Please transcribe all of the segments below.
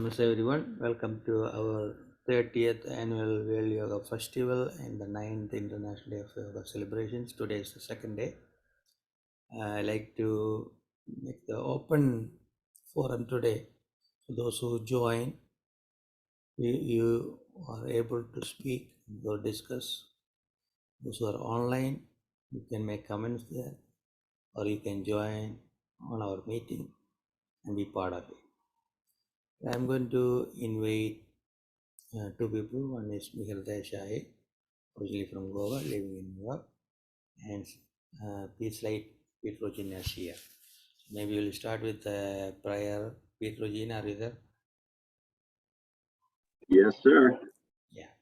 Namaste everyone. Welcome to our 30th annual World Yoga Festival and the 9th International Day of Yoga celebrations. Today is the second day. I like to make the open forum today. For those who join, you are able to speak or discuss. Those who are online, you can make comments there or you can join on our meeting and be part of it. I'm going to invite two people. One is Michael Desai, originally from Goa, living in New York, and Peace Light Petrogene Asia. Maybe we'll start with prior Petrogene. Are you there? Yes, sir. Yeah.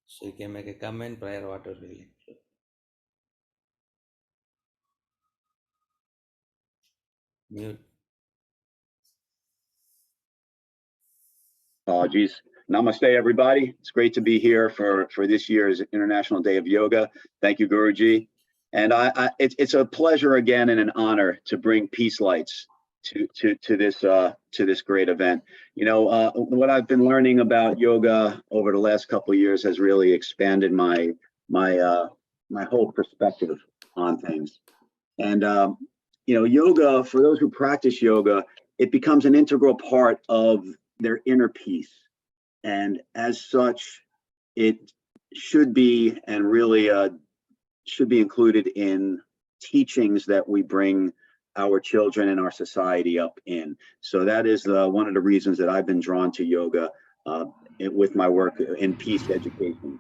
So you can make a comment prior water really. Mute. Apologies. Namaste, everybody. It's great to be here for this year's International Day of Yoga. Thank you, Guruji. And it's a pleasure again and an honor to bring peace lights to this great event. You know, what I've been learning about yoga over the last couple of years has really expanded my whole perspective on things. And yoga, for those who practice yoga, it becomes an integral part of their inner peace. And as such, it should be and really should be included in teachings that we bring our children and our society up in. So that is one of the reasons that I've been drawn to yoga with my work in peace education.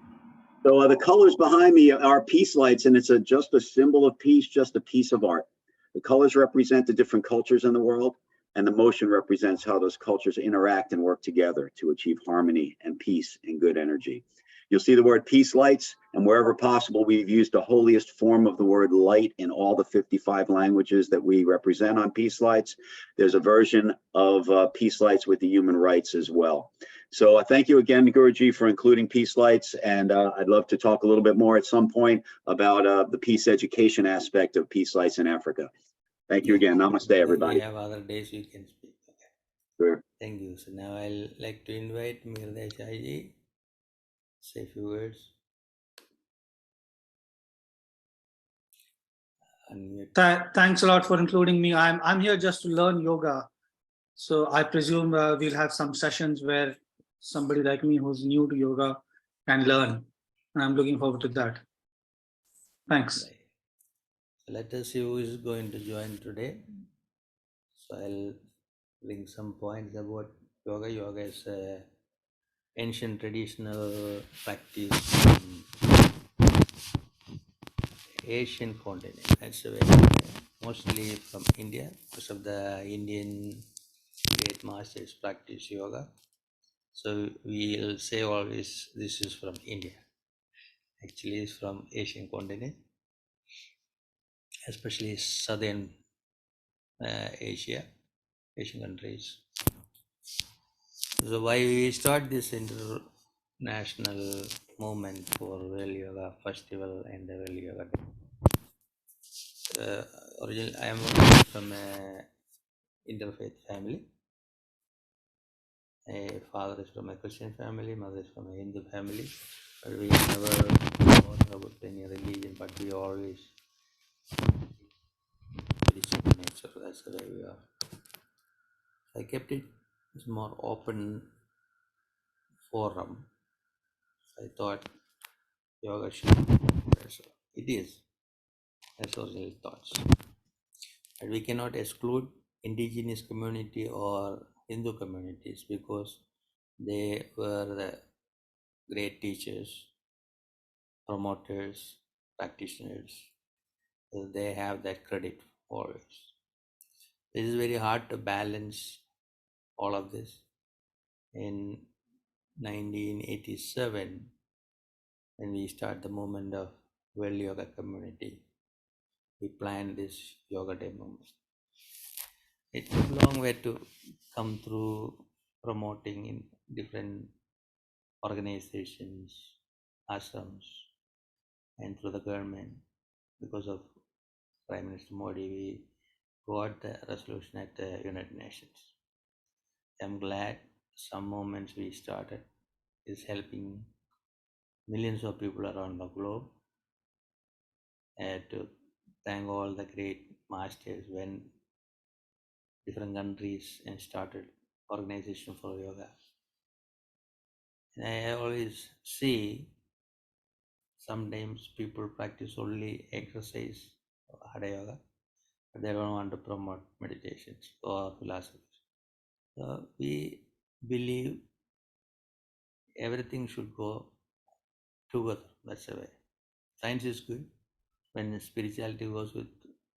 So the colors behind me are peace lights, and it's just a symbol of peace, just a piece of art. The colors represent the different cultures in the world, and the motion represents how those cultures interact and work together to achieve harmony and peace and good energy. You'll see the word peace lights, and wherever possible, we've used the holiest form of the word light in all the 55 languages that we represent on peace lights. There's a version of peace lights with the human rights as well. So thank you again, Guruji, for including peace lights, and I'd love to talk a little bit more at some point about the peace education aspect of peace lights in Africa. Thank you again. Namaste, everybody. We have other days you can speak. Okay. Sure. Thank you. So now I'll like to invite Michael Desai. Say a few words. Unmute. Thanks a lot for including me. I'm here just to learn yoga. So I presume we'll have some sessions where somebody like me who's new to yoga can learn. And I'm looking forward to that. Thanks. Right. So let us see who is going to join today. So I'll bring some points about yoga. Yoga is an ancient traditional practice in Asian continent. That's where mostly from India, because of the Indian great masters practice yoga. So we'll say always this is from India. Actually, it's from Asian continent, especially southern Asia, Asian countries. So why we start this international movement for World Yoga Festival and the World Yoga Day? Originally, I am from a interfaith family. My father is from a Christian family, mother is from a Hindu family. But we never thought about any religion, but we always spiritual nature. That's the way we are. I kept it as more open forum. I thought yoga should be. It is. That's original thoughts. And we cannot exclude indigenous community or Hindu communities because they were the great teachers, promoters, practitioners. So they have that credit always. It is very hard to balance all of this. In 1987, when we start the movement of World Yoga Community, we planned this Yoga Day movement. It took a long way to come through promoting in different organizations, ashrams, and through the government. Because of Prime Minister Modi, we got the resolution at the United Nations. I'm glad some moments we started is helping millions of people around the globe. I had to thank all the great masters when different countries and started organization for yoga. And I always see sometimes people practice only exercise or Hatha yoga, but they don't want to promote meditations or philosophies. So we believe everything should go together. That's the way. Science is good. When spirituality goes with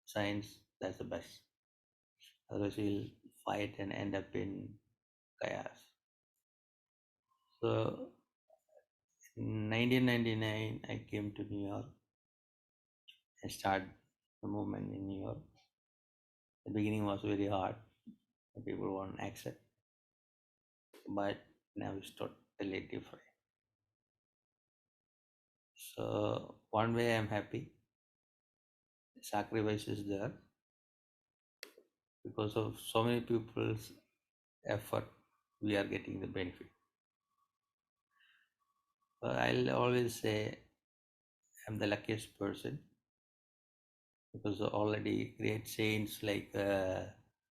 science, that's the best. Otherwise, we'll fight and end up in chaos. So in 1999, I came to New York and started the movement in New York. The beginning was very hard. People won't accept, but now it's totally different. So one way I'm happy, sacrifice is there because of so many people's effort. We are getting the benefit. I'll always say I'm the luckiest person because already great saints like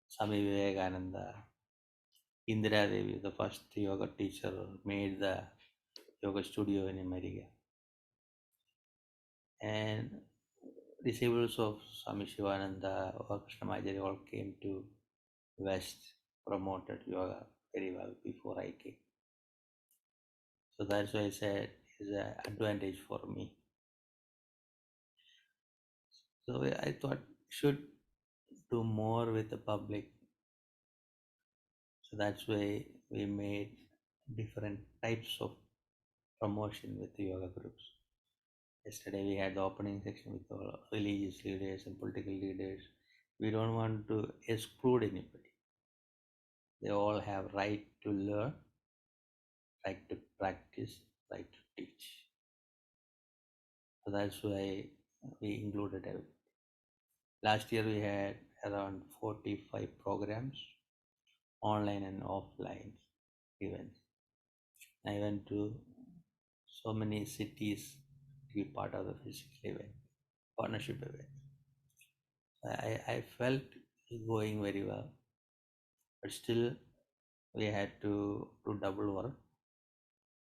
Swami Vivekananda, Indira Devi, the first yoga teacher, made the yoga studio in America. And disciples of Swami Shivananda or Krishnamajari all came to West, promoted yoga very well before I came. So that's why I said it's an advantage for me. So I thought should do more with the public. So that's why we made different types of promotion with the yoga groups. Yesterday we had the opening section with all religious leaders and political leaders. We don't want to exclude anybody. They all have right to learn, right to practice, right to teach. So that's why we included everything. Last year we had around 45 programs, online and offline events. I went to so many cities to be part of the physical event, partnership event. I felt going very well, but still we had to do double work.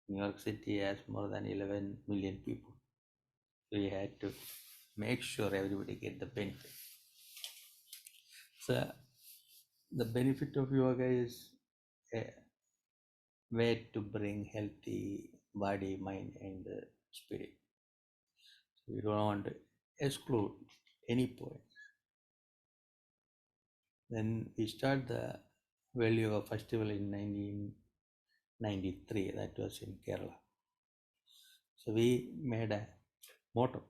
New York City has more than 11 million people. We had to make sure everybody get the benefit. So the benefit of yoga is a way to bring healthy body, mind, and spirit. So we don't want to exclude any point. Then we start the World Yoga Festival in 1993. That was in Kerala. So we made a motto,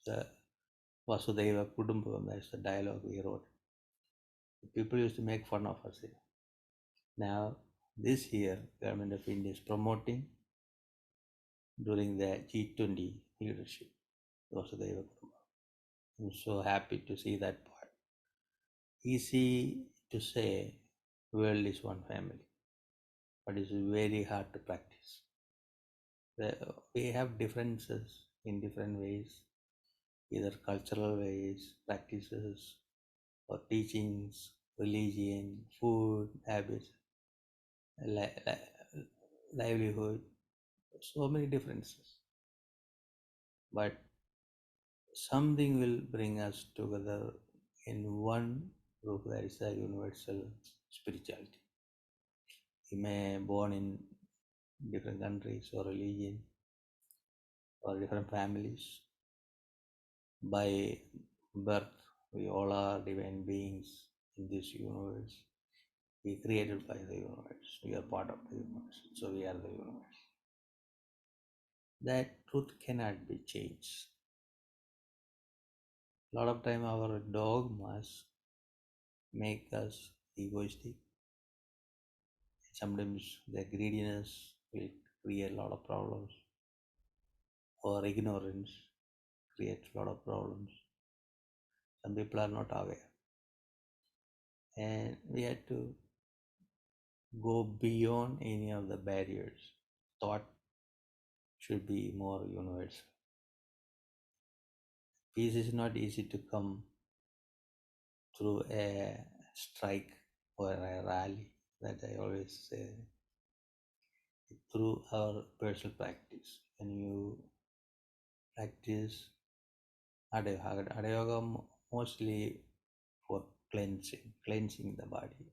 the Vasudhaiva Kudumbakam. That's the dialogue we wrote. People used to make fun of us. Now, this year, Government of India is promoting during the G20 leadership, Vasudhaiva Kudumbakam. I'm so happy to see that part. Easy to say, world is one family, but it's very hard to practice. We have differences in different ways, either cultural ways, practices, or teachings, religion, food, habits, livelihood, so many differences. But something will bring us together in one group, that is a universal spirituality. We may born in different countries or religion or different families. By birth, we all are divine beings in this universe. We created by the universe. We are part of the universe. So we are the universe. That truth cannot be changed. A lot of time our dogmas make us egoistic. Sometimes the greediness will create a lot of problems, or ignorance creates a lot of problems. Some people are not aware. And we had to go beyond any of the barriers. Thought should be more universal. Peace is not easy to come through a strike or a rally, that I always say, through our personal practice. When you practice Hatha Yoga mostly for cleansing the body,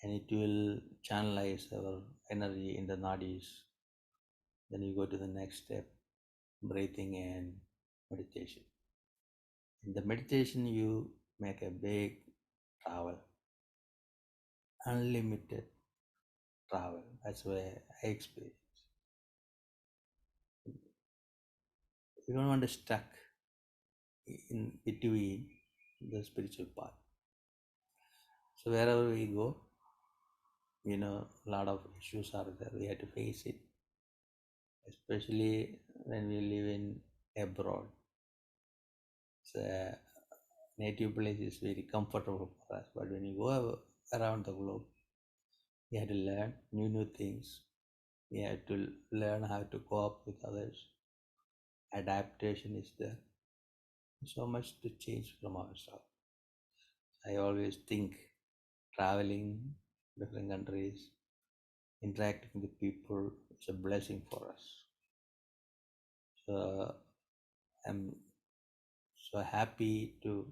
and it will channelize our energy in the nadis. Then you go to the next step, breathing and meditation. In the meditation, you make a big travel, unlimited travel. That's where I experience. You don't want to stuck in between the spiritual path. So wherever we go, a lot of issues are there. We have to face it, especially when we live in abroad. The native place is very comfortable for us, but when you go around the globe, you have to learn new things. We have to learn how to cope with others. Adaptation is there. So much to change from ourselves. I always think traveling different countries, interacting with people is a blessing for us. So I'm so happy to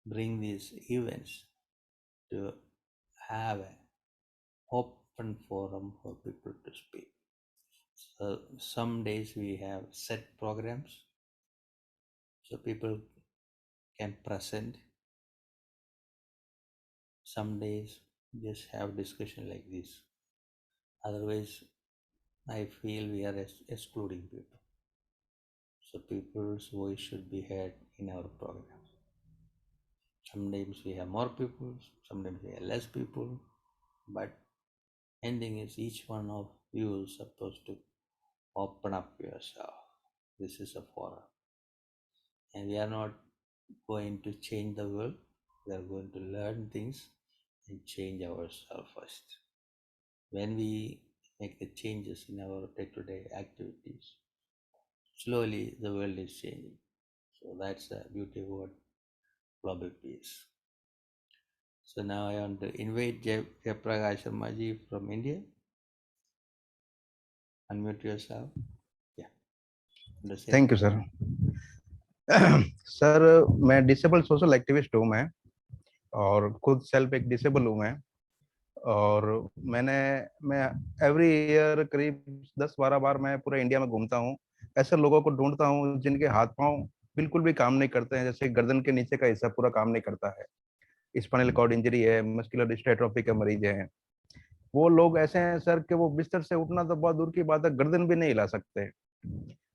bring these events to have an open forum for people to speak. So some days we have set programs so people can present. Some days just have discussion like this. Otherwise, I feel we are excluding people. So people's voice should be heard in our programs. Sometimes we have more people, sometimes we have less people, but ending is each one of you is supposed to open up yourself. This is a forum. And we are not going to change the world. We are going to learn things and change ourselves first. When we make the changes in our day-to-day activities, slowly the world is changing. So that's the beauty of what global peace. So now I want to invite Jayaprakash Sharmaji from India. Unmute yourself. Yeah. Thank you sir. Sir मैं disable social activist हूँ मैं, और खुद self एक disable हूँ मैं, और मैं एवरी ईयर करीब 10-12 बार मैं पूरे इंडिया में घूमता हूँ. ऐसे लोगों को ढूंढता हूँ जिनके हाथ पांव बिल्कुल भी काम नहीं करते हैं, जैसे गर्दन के नीचे का हिस्सा पूरा काम नहीं करता है, स्पाइनल कॉर्ड इंजरी है, मस्कुलर डिस्ट्रोफी के मरीज हैं. वो लोग ऐसे हैं सर कि वो बिस्तर से उठना तो बहुत दूर की बात है, गर्दन भी नहीं हिला सकते.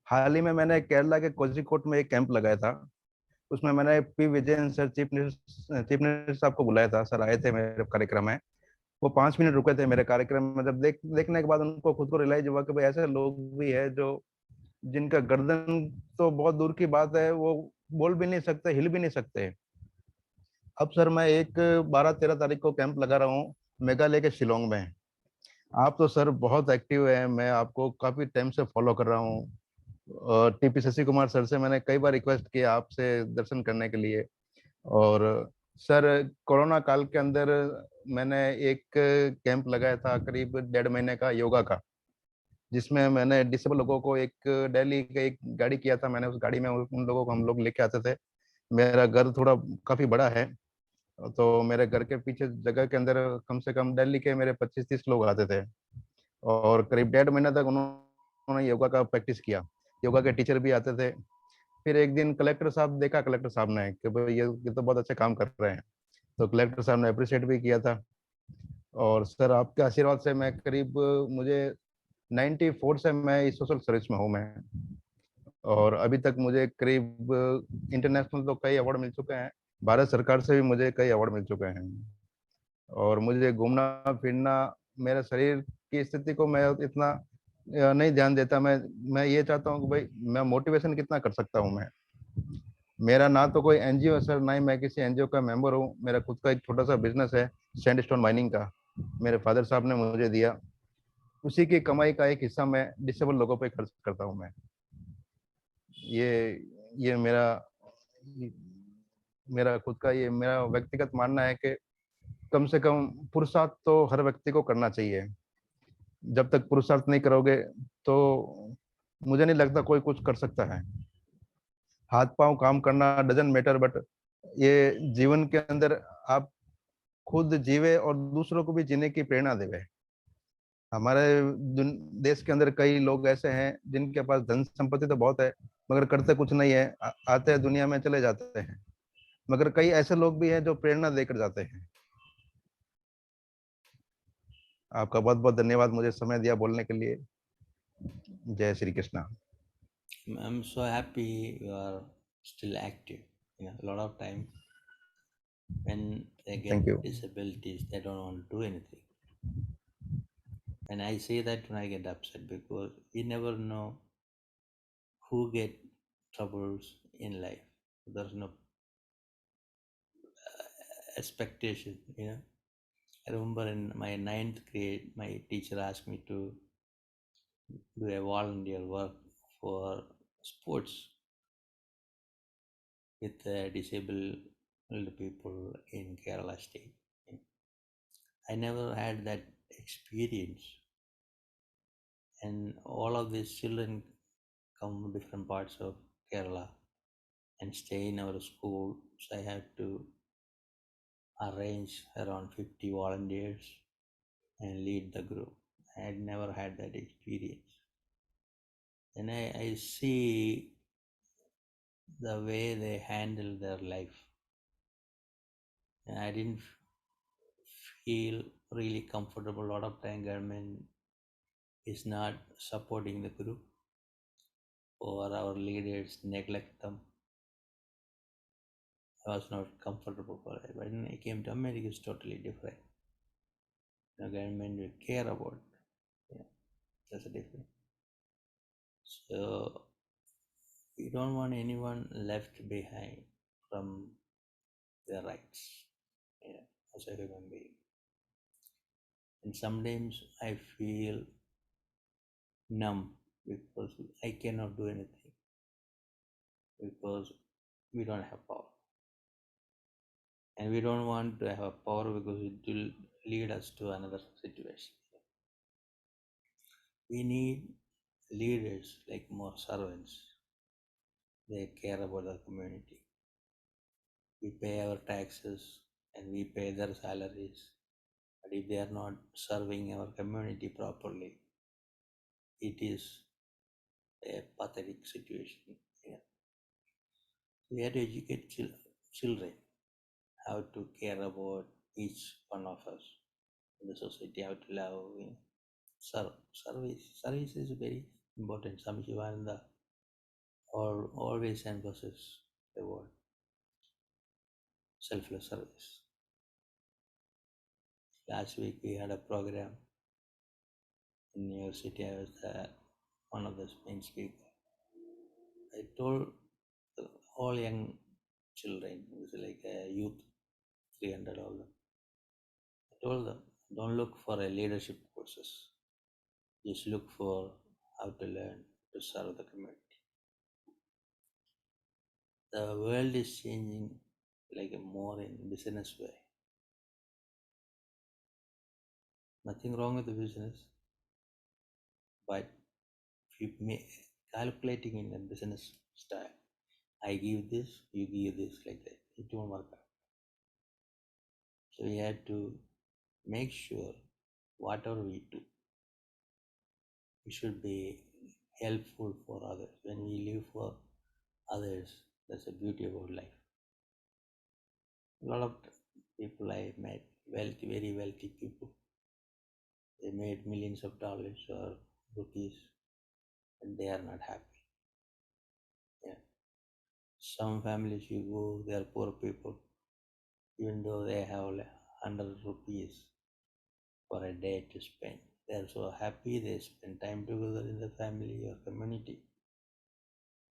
हाल ही में मैंने केरला के कोझिकोड में एक कैंप लगाया था. उसमें मैंने P Vijayan sir chief minister साहब को बुलाया था. सर आए थे मेरे कार्यक्रम में. वो 5 मिनट रुके थे मेरे कार्यक्रम में. जब देखने के बाद उनको खुद को रियलाइज हुआ कि भाई ऐसे लोग भी है जो जिनका गर्दन तो बहुत दूर की बात है, वो बोल भी नहीं सकते, हिल भी नहीं सकते. अब सर मैं एक 12-13 तारीख को कैंप लगा रहा हूँ मेघालय के शिलोंग में. आप तो सर बहुत एक्टिव है, मैं आपको काफी टाइम से फॉलो कर रहा हूँ. टीपी शशि कुमार सर से मैंने कई बार रिक्वेस्ट किया आपसे दर्शन करने के लिए. और सर कोरोना काल के अंदर मैंने एक कैंप लगाया था करीब 1.5 महीने का योगा का, जिसमें मैंने डिसेबल लोगों को एक दिल्ली का एक गाड़ी किया था. मैंने उस गाड़ी में उन लोगों को हम लोग लेके आते थे. मेरा घर थोड़ा काफी बड़ा है, तो मेरे घर के पीछे जगह के अंदर कम से कम दिल्ली के मेरे 25-30 लोग आते थे, और करीब 1.5 महीना तक उन्होंने योगा का प्रैक्टिस किया. योगा के टीचर भी आते थे. फिर एक दिन कलेक्टर साहब ने कि भाई ये तो बहुत अच्छे काम कर रहे हैं, तो कलेक्टर साहब ने अप्रिशिएट भी किया था. और सर आपके आशीर्वाद से मैं करीब मुझे 94 से मैं इस सोशल सर्विस में हूँ मैं, और अभी तक मुझे करीब इंटरनेशनल तो कई अवार्ड मिल चुके हैं, भारत सरकार से भी मुझे कई अवार्ड मिल चुके हैं. और मुझे घूमना फिरना, मेरे शरीर की स्थिति को मैं इतना नहीं ध्यान देता. मैं ये चाहता हूँ कि भाई मैं मोटिवेशन कितना कर सकता हूँ. मेरा ना तो कोई एनजीओ है सर, ना ही मैं किसी एनजीओ का मेंबर हूँ. मेरा खुद का एक छोटा सा बिजनेस है सैंडस्टोन माइनिंग का मेरे फादर साहब ने मुझे दिया। उसी की कमाई का एक हिस्सा मैं डिसेबल लोगों पे खर्च करता हूँ मैं। ये ये मेरा खुद का ये मेरा व्यक्तिगत मानना है कि कम से कम पुरुषार्थ तो हर व्यक्ति को करना चाहिए। जब तक पुरुषार्थ नहीं करोगे तो मुझे नहीं लगता कोई कुछ कर सकता है। हाथ पांव काम करना डजंट मैटर, बट ये जीवन के अंदर आप खुद जीवे और दूसरों को भी जीने की प्रेरणा देवे। हमारे देश के अंदर कई लोग ऐसे हैं जिनके पास धन संपत्ति तो बहुत है मगर करते कुछ नहीं है। आते हैं दुनिया में चले जाते हैं। मगर कई ऐसे लोग भी हैं जो प्रेरणा देकर जाते हैं। आपका बहुत बहुत धन्यवाद मुझे समय दिया बोलने के लिए। जय Shri Krishna. I'm so happy you are still active. A lot of time when they thank get you. disabilities, they don't want to do anything. And I say that when I get upset because we never know who get troubles in life. There's no expectation. I remember in my ninth grade, my teacher asked me to do a volunteer work for sports with disabled people in Kerala state. I never had that experience, and all of these children come from different parts of Kerala and stay in our school. So I had to arrange around 50 volunteers and lead the group. I had never had that experience. And I see the way they handle their life. And I didn't feel really comfortable. A lot of time government is not supporting the group or our leaders neglect them. I was not comfortable for it. But when I came to America, it's totally different. The government will care about. Yeah, that's a different. So we don't want anyone left behind from their rights. Yeah, as a human being. And sometimes I feel numb because I cannot do anything because we don't have power. And we don't want to have power because it will lead us to another situation. We need leaders like more servants. They care about the community. We pay our taxes and we pay their salaries. But if they are not serving our community properly, it is a pathetic situation. Yeah. We have to educate children how to care about each one of us in the society, how to love. Service is very important. Swami Shivananda always emphasizes the word selfless service. Last week we had a program in New York City. I was one of the main speakers. I told all young children, it was like a youth, 300 of them. I told them, don't look for a leadership courses. Just look for how to learn to serve the community. The world is changing like a more in business way. Nothing wrong with the business, but if you calculating in a business style, I give this, you give this, like that, it won't work out. So we have to make sure whatever we do, we should be helpful for others. When we live for others, that's the beauty about life. A lot of people I met, wealthy, very wealthy people, they made millions of dollars or rupees, and they are not happy. Yeah. Some families you go, they are poor people, even though they have like 100 rupees for a day to spend. They are so happy, they spend time together in the family or community.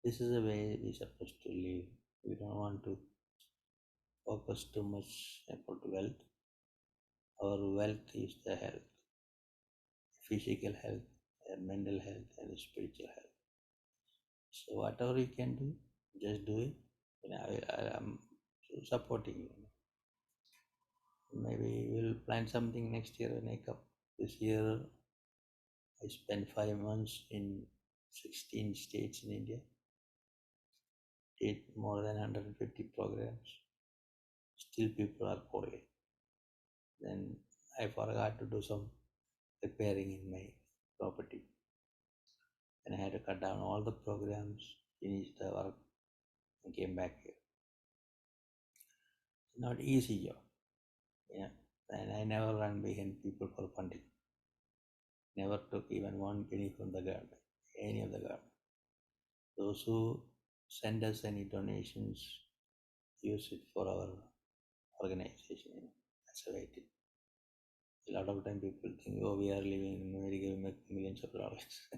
This is the way we're supposed to live. We don't want to focus too much about wealth. Our wealth is the health, physical health, mental health, and spiritual health. So whatever you can do, just do it. I'm supporting you. Maybe we'll plan something next year when I come. This year, I spent 5 months in 16 states in India. Did more than 150 programs. Still, people are poorly. Then I forgot to do some repairing in my property. And I had to cut down all the programs, finish the work, and came back here. Not easy job. Yeah. And I never run behind people for funding. Never took even one penny from the government, any of the government. Those who send us any donations use it for our organization. That's the way it is. A lot of time people think, oh, we are living in America, we make millions of dollars.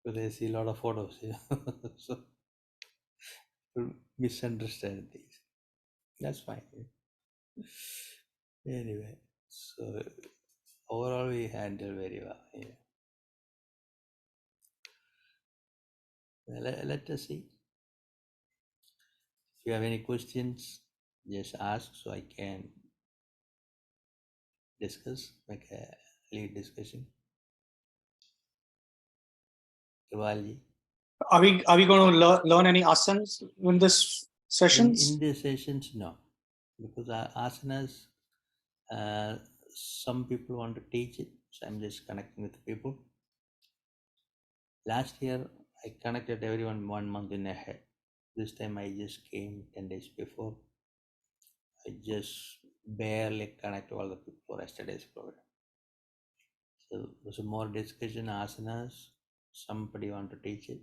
So they see a lot of photos, so to misunderstand things. That's fine. Anyway, so overall we handle very well. Let us see. If you have any questions, just ask so I can discuss, make a lead discussion. Kivalji. Are we going to learn any asanas in this sessions? In these sessions, no, because asanas, some people want to teach it, so I'm just connecting with people. Last year, I connected everyone 1 month in ahead. This time, I just came 10 days before. I just barely connect all the people for yesterday's program. So there's more discussion asanas. Somebody want to teach it,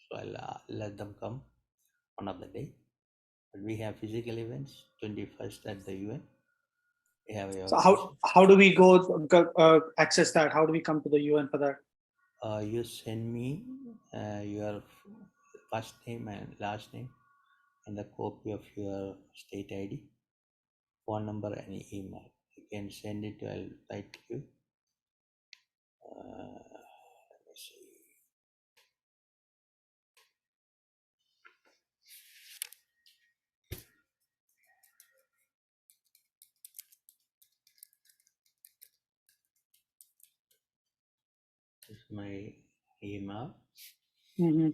so I'll let them come one of the day. But we have physical events 21st at the UN. We have a So how do we go access that? How do we come to the UN for that? You send me your first name and last name and a copy of your state ID, phone number, and email. You can send it. I'll write to you. Let me see. This is my email. Mm-hmm.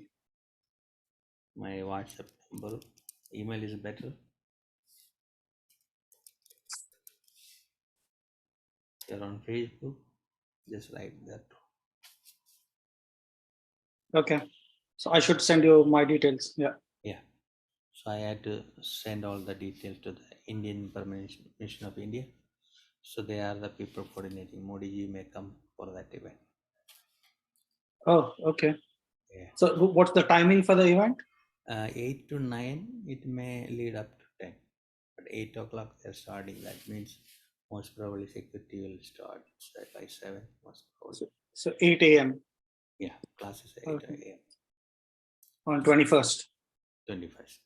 My WhatsApp number. Email is better. You're on Facebook. Just write that. Okay. So I should send you my details. Yeah. Yeah. So I had to send all the details to the Indian Permanent Mission of India. So they are the people coordinating. Modi ji may come for that event. Oh, okay. Yeah. So what's the timing for the event? 8 to 9, it may lead up to 10. But 8 o'clock they're starting. That means most probably security will start by 7. Most probably. So 8 a.m. Yeah, classes at 8 Okay. a.m. On 21st. 21st.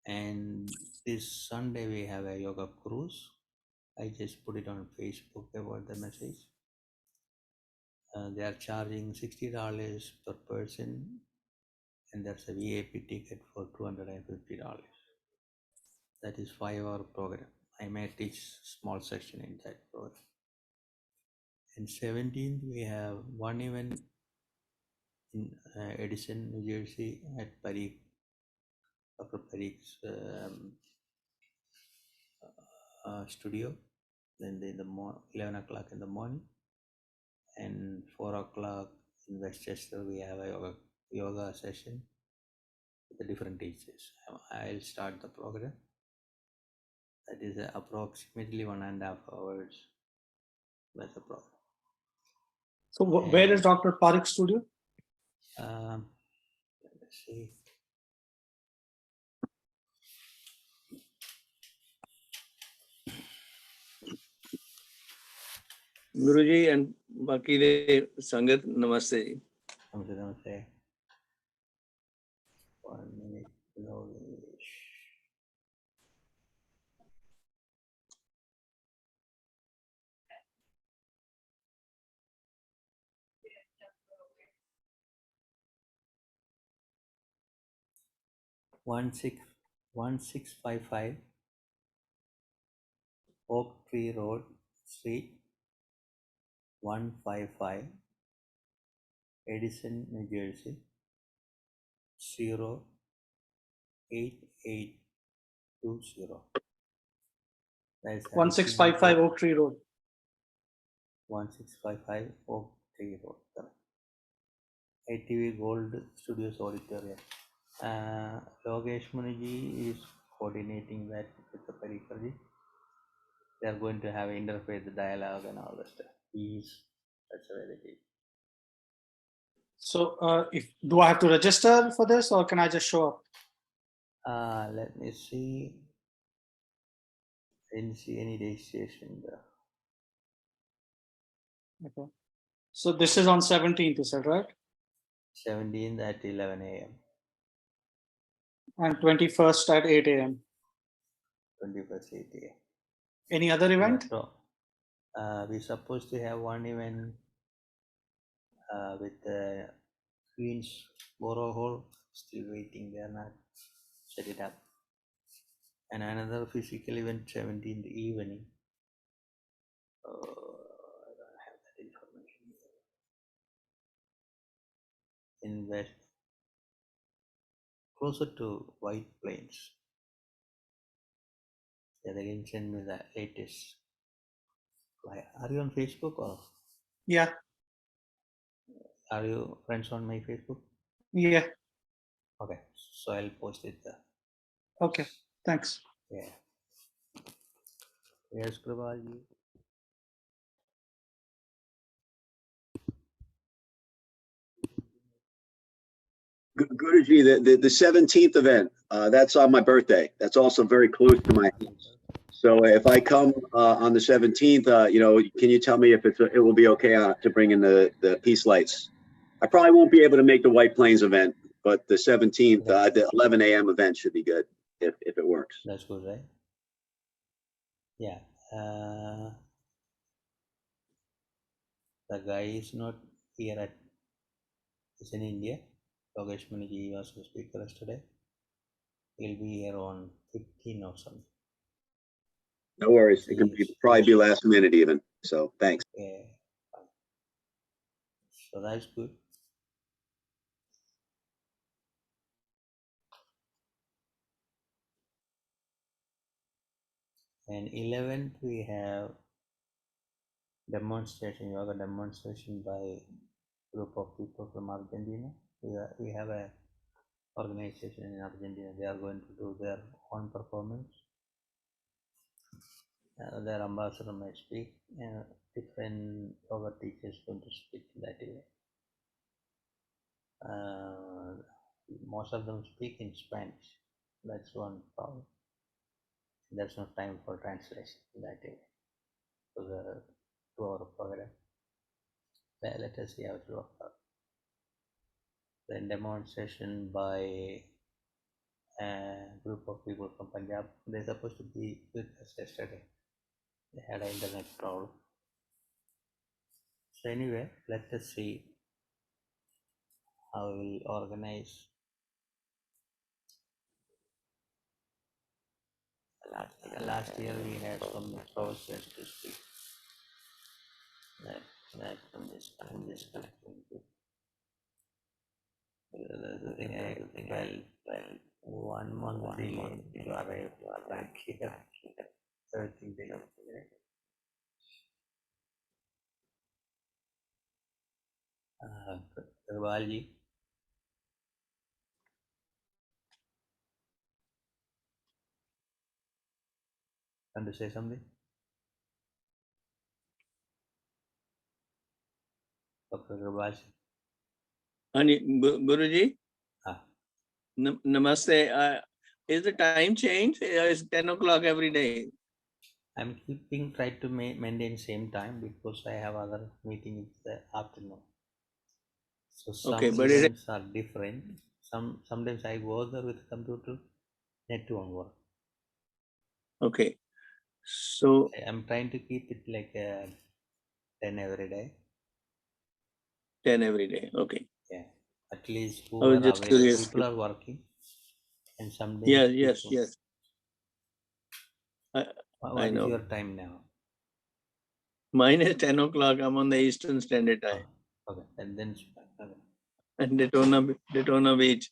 And this Sunday we have a yoga cruise. I just put it on Facebook about the message. They are charging $60 per person, and that's a VIP ticket for $250. That is 5-hour program. I may teach small section in that program. And 17th we have one event in Edison, New Jersey at Parikh, Dr. Parikh's studio. Then in the 11 o'clock in the morning, and 4 o'clock in Westchester we have a yoga session with the different teachers. I'll start the program. That is approximately 1.5 hours. That's the program. So where is Dr. Parikh's studio? Let's see. Guruji and बाकी de संगत नमस्ते जी. Namaste. 1 minute. No English. 1655 Oak Tree Road, Street 155, Edison, New Jersey 08820. That is 1655 Oak Tree Road. 1655 Oak Tree Road. Correct. ITV Gold Studios Auditorium. Logesh Muniji is coordinating that with the periphery. They are going to have interface dialogue and all that stuff. That's where it is. So do I have to register for this or can I just show up? Let me see. I didn't see any registration there. Okay. So this is on 17th, is that right? 17th at 11 a.m. And 21st at 8 a.m. 21st 8 a.m. Any other event? So, we're supposed to have one event with Queens Borough Hall. Still waiting, they are not set it up. And another physical event 17th evening. I don't have that information here. In West, closer to White Plains. Yeah, they can send me the latest. Are you on Facebook or? Yeah. Are you friends on my Facebook? Yeah. Okay, so I'll post it there. Okay, thanks. Yeah. Yes, Kripalji. Guruji, the 17th event, that's on my birthday. That's also very close to my house. So if I come on the 17th, can you tell me if it will be okay to bring in the peace lights? I probably won't be able to make the White Plains event, but the 17th, the 11 a.m. event should be good if it works. That's good, right? Yeah. The guy is not here at, he's in India. Logesh Muniji was the speaker yesterday. He'll be here on 15 or something. No worries. It can probably be last minute even. So thanks. Yeah. So that's good. And 11th we have demonstration, yoga demonstration by group of people from Argentina. We have a organization in Argentina. They are going to do their own performance. Their ambassador may speak, and different yoga teachers going to speak that way. Most of them speak in Spanish. That's one problem. There's no time for translation that way to the 2-hour program. Let us see how it works out. Then demonstration by a group of people from Punjab. They're supposed to be with us yesterday. They had an internet problem. So anyway, let us see how we will organize. Last year we had some process to speak. That from this collecting. The thing I think well, 1 month delay to arrive back here. Everything delay. Kripalji. Want to say something? Dr. Kripalji. Guruji, Ah. Namaste. Is the time changed? It's 10 o'clock every day. I'm try to maintain same time because I have other meetings in the afternoon. So some events are different. Sometimes I go there with computer, net won't work. Okay. So I'm trying to keep it like 10 every day. 10 every day. Okay. Yeah. At least who are available. People are working. and some days. Yes. before. What I is know. your time now? Mine is 10 o'clock. I'm on the Eastern Standard Time. Okay, and then okay. And Daytona Beach,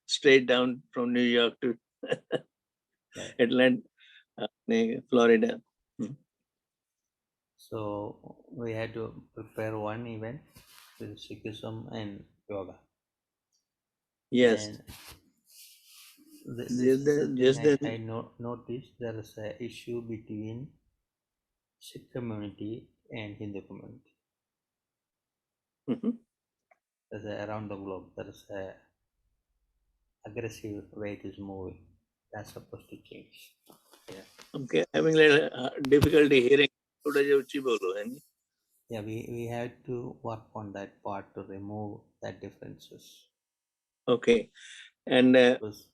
straight down from New York to Right. Atlanta, Florida. So we had to prepare one event with Sikhism and yoga. Yes. And this is the Just thing then. I noticed there is an issue between Sikh community and Hindu community. Mhm. There's around the globe, there is a aggressive way it is moving. That's supposed to change. Yeah. Okay, having a little difficulty hearing. थोड़ा जो ऊंची बोलो, है नहीं? Yeah, we have to work on that part to remove that differences. Okay, and Because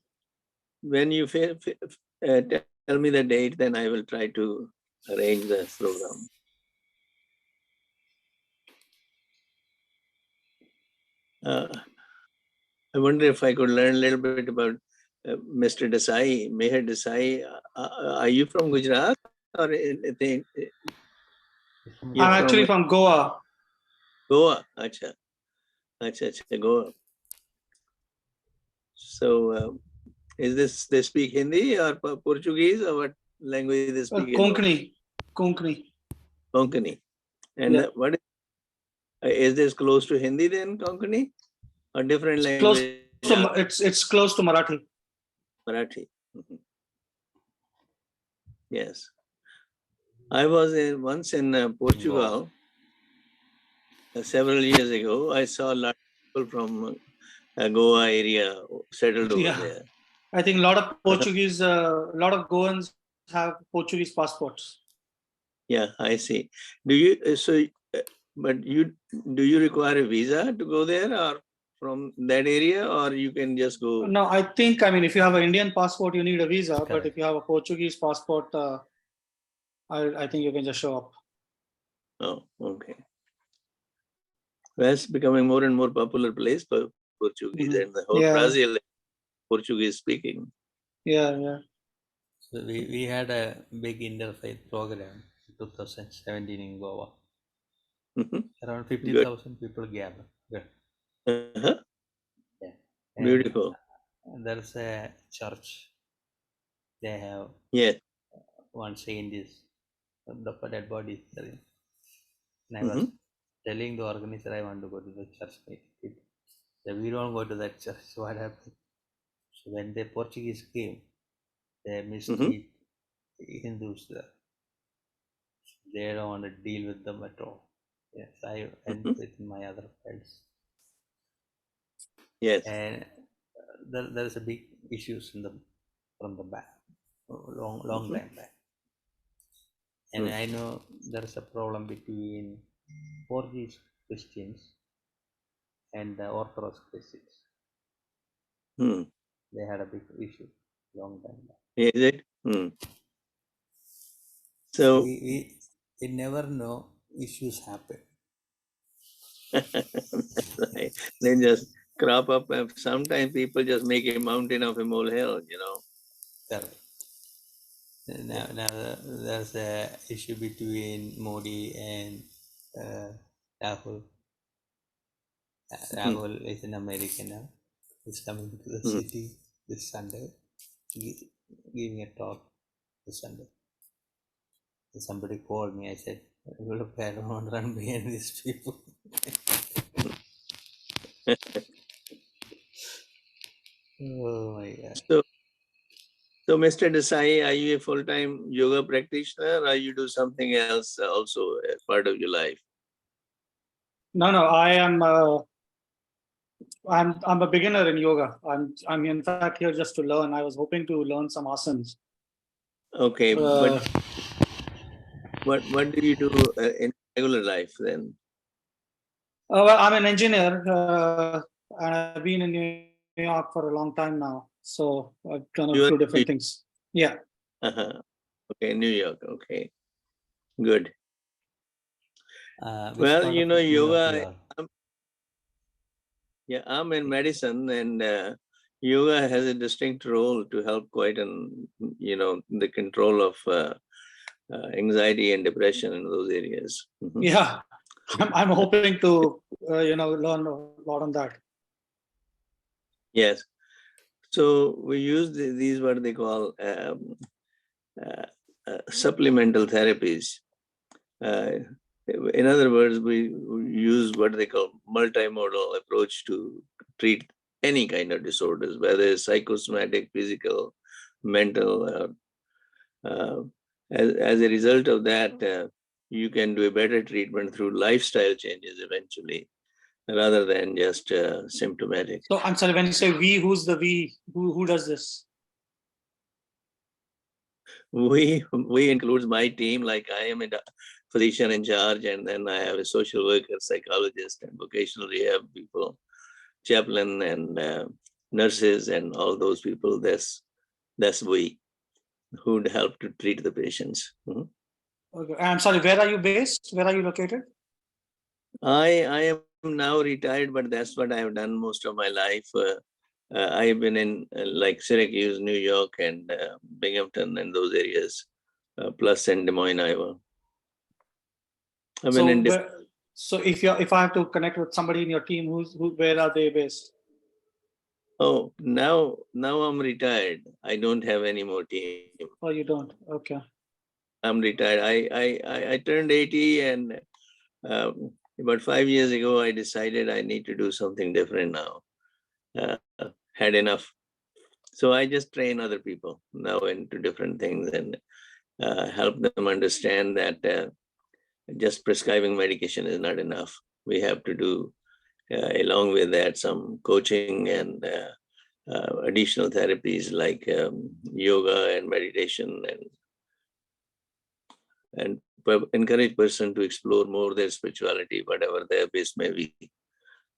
when you tell me the date, then I will try to arrange the program. I wonder if I could learn a little bit about Mr. Desai, Meher Desai. Are you from Gujarat or I'm actually from Goa. Goa? Acha, Goa. So, they speak Hindi or Portuguese, or what language they speak? Konkani. Konkani. And Yeah. what is this close to Hindi then, Konkani, or different language? It's close to Marathi. Marathi. Mhm. Yes. I was once in Portugal several years ago. I saw a lot of people from Goa area settled over there. I think a lot of Portuguese, a lot of Goans have Portuguese passports. Yeah, I see. Do you do you require a visa to go there, or from that area, or you can just go? No, I mean, if you have an Indian passport, you need a visa. Correct. But if you have a Portuguese passport, I think you can just show up. Oh, okay. Well, it's becoming more and more popular place for Portuguese, and the whole Brazil Portuguese speaking. Yeah. So we had a big interfaith program in 2017 in Goa. Around 50,000 people gathered. Uh-huh. Yeah. Beautiful. There's a church. They have one saint is the dead body. And I was telling the organizer I want to go to the church meeting. So we don't go to that church. So what happened? So when the Portuguese came, they mistreat Hindus there. They don't want to deal with them at all. Yes, I went with my other friends. Yes. And there is a big issues from the back, long time back. And I know there is a problem between Portuguese Christians and the Orthodox Christians. They had a big issue long time back. Is it? So we never know issues happen. Right. They just crop up. Sometimes people just make a mountain of a molehill, Correct. Now there's a issue between Modi and Rahul. Rahul is an American now. He's coming to the city this Sunday, giving a talk this Sunday. Somebody called me. I said, "Look, I don't want to run behind these people." Oh my God. So, Mr. Desai, are you a full-time yoga practitioner, or you do something else also as part of your life? No, I am. I'm a beginner in yoga. I'm in fact here just to learn. I was hoping to learn some asanas. Okay, but what do you do in regular life then? Well, I'm an engineer, and I've been in New York for a long time now. So I've done a few different things. Yeah. Okay, New York. Okay, good. Well, yoga. I'm in medicine, and yoga has a distinct role to help quite an, the control of anxiety and depression in those areas. Mhm. Yeah, I'm hoping to learn a lot on that. Yes. So we use these what they call supplemental therapies. In other words, we use what they call multimodal approach to treat any kind of disorders, whether it's psychosomatic, physical, mental. As a result of that, you can do a better treatment through lifestyle changes eventually, rather than just symptomatic. So I'm sorry, when you say we, who's the we? Who does this? We includes my team, like I am a physician in charge, and then I have a social worker, psychologist, and vocational rehab people, chaplain, and nurses, and all those people. That's we who'd help to treat the patients. Mhm. Okay. I'm sorry, where are you based? Where are you located? I am now retired, but that's what I have done most of my life. I've been in like Syracuse, New York, and Binghamton, and those areas, plus in Des Moines, Iowa. I mean, So if I have to connect with somebody in your team, where are they based? oh, now I'm retired. I don't have any more team. Oh, you don't. Okay. I'm retired. I turned 80, and about 5 years ago, I decided I need to do something different now. Had enough. So I just train other people now into different things and help them understand that just prescribing medication is not enough. We have to do, along with that, some coaching and additional therapies like yoga and meditation, and encourage person to explore more their spirituality, whatever their base may be,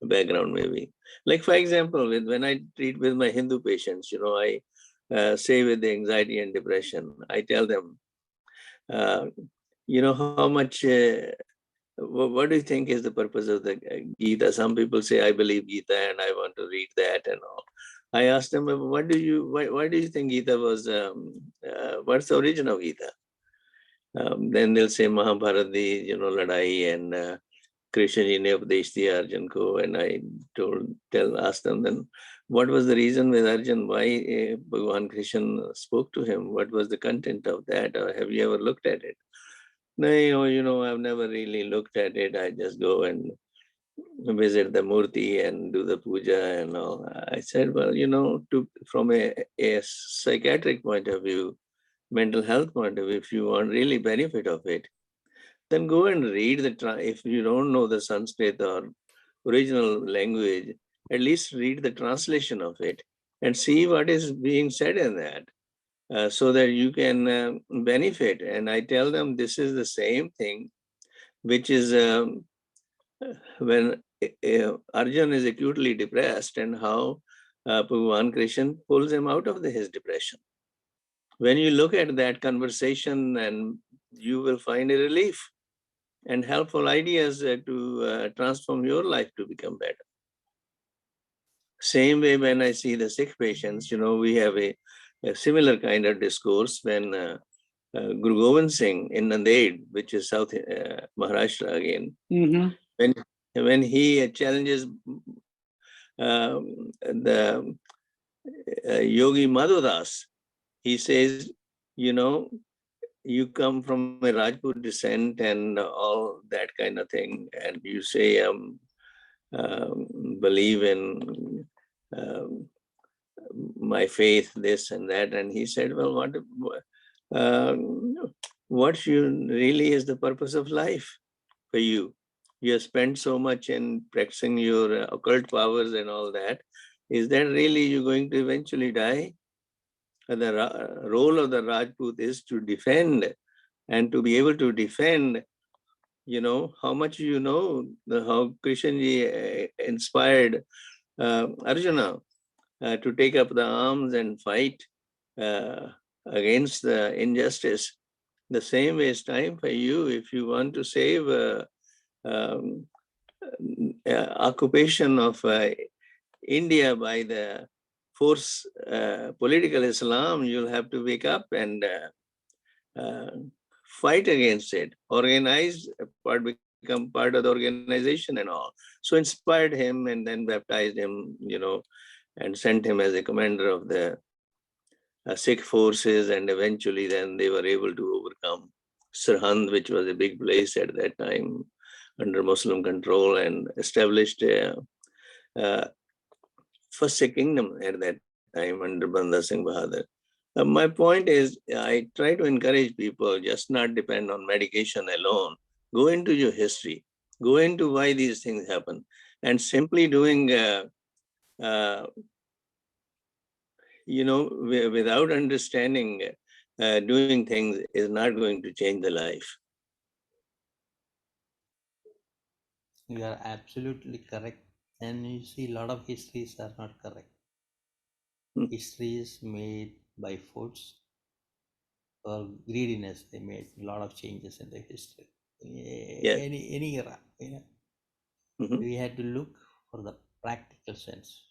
background may be. Like, for example, when I treat with my Hindu patients, I say with the anxiety and depression, I tell them, how much, what do you think is the purpose of the Gita? Some people say, I believe Gita and I want to read that and all. I asked them, why do you think Gita was, what's the origin of Gita? Then they'll say Mahabharata, ladai, and Krishna ji ne upadesh diya Arjun ko, and I asked them then, what was the reason with Arjun, why Bhagavan Krishna spoke to him? What was the content of that? Or have you ever looked at it? No, I've never really looked at it. I just go and visit the murti and do the puja and all. I said, well, from a psychiatric point of view, mental health point of view, if you want really benefit of it, then go and read if you don't know the Sanskrit or original language, at least read the translation of it and see what is being said in that, so that you can benefit. And I tell them this is the same thing, which is when Arjun is acutely depressed, and how Bhagavan Krishna pulls him out of his depression. When you look at that conversation, and you will find a relief and helpful ideas to transform your life to become better. Same way, when I see the sick patients, we have a similar kind of discourse when Guru Gobind Singh in Nanded, which is South Maharashtra again, when he challenges the Yogi Madhudas, he says, you come from a Rajput descent and all that kind of thing, and you say believe in my faith, this and that. And he said, well, what really is the purpose of life for you? You have spent so much in practicing your occult powers and all that. Is that really you're going to eventually die? The role of the Rajput is to defend, and to be able to defend, how much how Krishna ji inspired Arjuna to take up the arms and fight against the injustice. The same way it's time for you, if you want to save occupation of India by the force political Islam, you'll have to wake up and fight against it. Organize part, become part of the organization and all. So inspired him and then baptized him, you know, and sent him as a commander of the Sikh forces, and eventually then they were able to overcome Sirhind, which was a big place at that time under Muslim control, and established first Sikh kingdom at that time under Banda Singh Bahadur. My point is, I try to encourage people just not depend on medication alone. Go into your history, go into why these things happen, and simply doing you know, without understanding, doing things is not going to change the life. You are absolutely correct. And you see, a lot of histories are not correct. History is made by foods or greediness. They made a lot of changes in the history. Yeah. Any era, you know, we had to look for the practical sense.